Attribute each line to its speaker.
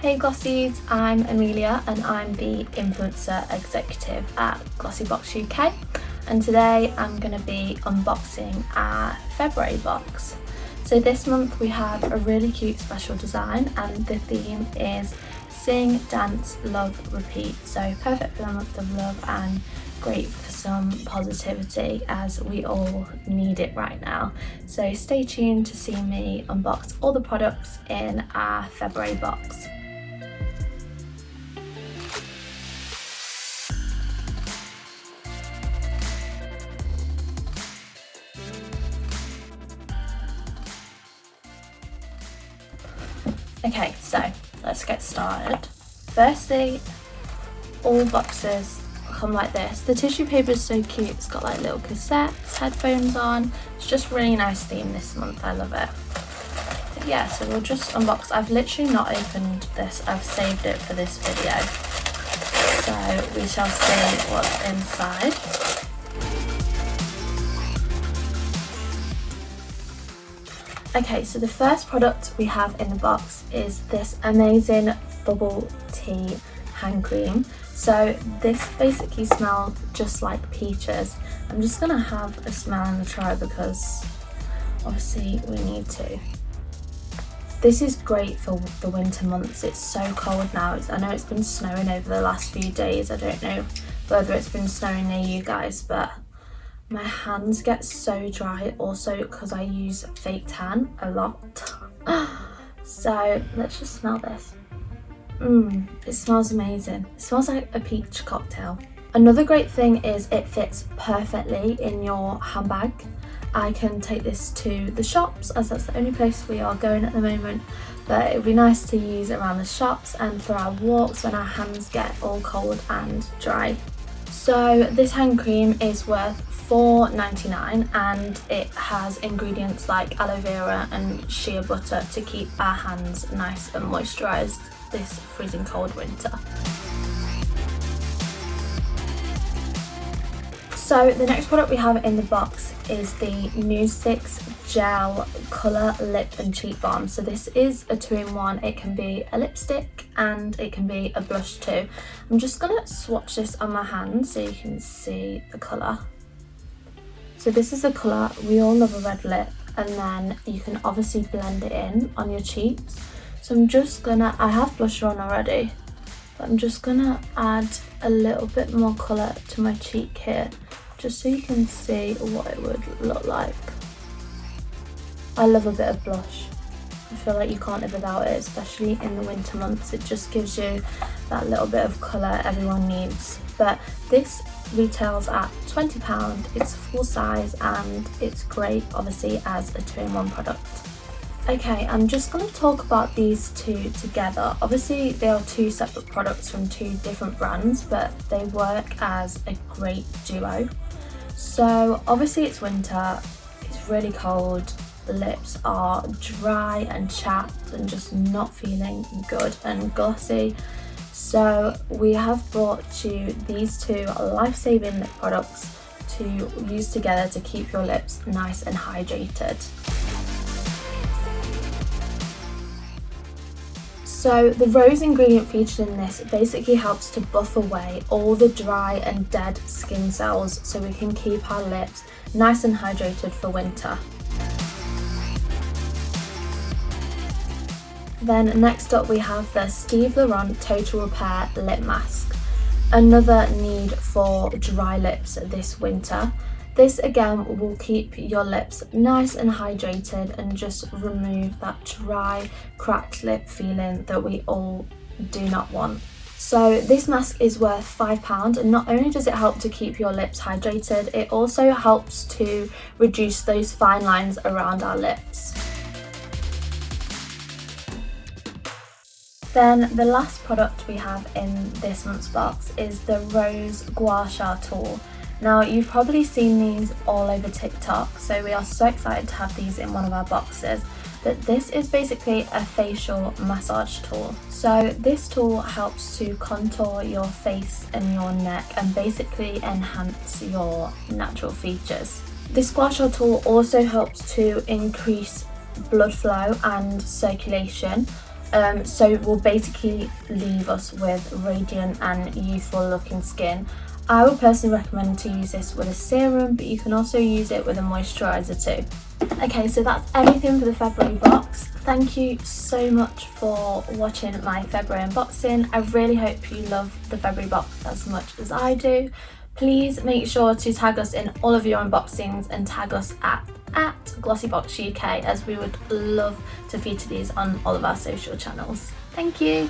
Speaker 1: Hey Glossies, I'm Amelia and I'm the influencer executive at Glossybox UK, and today I'm going to be unboxing our February box. So this month we have a really cute special design and the theme is Sing, Dance, Love, Repeat. So perfect for the month of love and great for some positivity as we all need it right now. So stay tuned to see me unbox all the products in our February box. Okay, so let's get started. Firstly, all boxes come like this. The tissue paper is so cute. It's got like little cassettes, headphones on. It's just really nice theme this month. I love it. But yeah, so we'll just unbox. I've literally not opened this. I've saved it for this video. So we shall see what's inside. Okay, so the first product we have in the box is this amazing bubble tea hand cream. So this basically smells just like peaches. I'm just gonna have a smell and a try because obviously we need to. This is great for the winter months. It's so cold now. I know it's been snowing over the last few days. I don't know whether it's been snowing near you guys, but my hands get so dry also because I use fake tan a lot. So let's just smell this. It smells amazing. It smells like a peach cocktail. Another great thing is it fits perfectly in your handbag. I can take this to the shops as that's the only place we are going at the moment, but it would be nice to use around the shops and for our walks when our hands get all cold and dry. So this hand cream is worth $4.99 and it has ingredients like aloe vera and shea butter to keep our hands nice and moisturised this freezing cold winter. So the next product we have in the box is the New 6 Gel Colour Lip and Cheek Balm. So this is a 2-in-1. It can be a lipstick and it can be a blush too. I'm just going to swatch this on my hand so you can see the colour. So this is the colour. We all love a red lip, and then you can obviously blend it in on your cheeks. So I'm just gonna, I have blusher on already, but I'm just gonna add a little bit more colour to my cheek here, just so you can see what it would look like. I love a bit of blush. I feel like you can't live without it, especially in the winter months. It just gives you that little bit of colour everyone needs. But this retails at £20. It's full size and it's great obviously as a 2-in-1 product. Okay, I'm just going to talk about these two together. Obviously they are two separate products from two different brands, but they work as a great duo. So obviously it's winter, it's really cold, the lips are dry and chapped and just not feeling good and glossy. So we have brought you these two life-saving lip products to use together to keep your lips nice and hydrated. So the rose ingredient featured in this basically helps to buff away all the dry and dead skin cells so we can keep our lips nice and hydrated for winter. Then next up we have the Steve Laurent Total Repair Lip Mask. Another need for dry lips this winter. This again will keep your lips nice and hydrated and just remove that dry, cracked lip feeling that we all do not want. So this mask is worth £5 and not only does it help to keep your lips hydrated, it also helps to reduce those fine lines around our lips. Then the last product we have in this month's box is the Rose Gouache tool. Now you've probably seen these all over TikTok, so we are so excited to have these in one of our boxes. But this is basically a facial massage tool. So this tool helps to contour your face and your neck and basically enhance your natural features. This gouache tool also helps to increase blood flow and circulation, So it will basically leave us with radiant and youthful looking skin. I would personally recommend to use this with a serum, but you can also use it with a moisturiser too. Okay, so that's everything for the February box. Thank you so much for watching my February unboxing. I really hope you love the February box as much as I do. Please make sure to tag us in all of your unboxings and tag us at Glossybox UK, as we would love to feature these on all of our social channels. Thank you.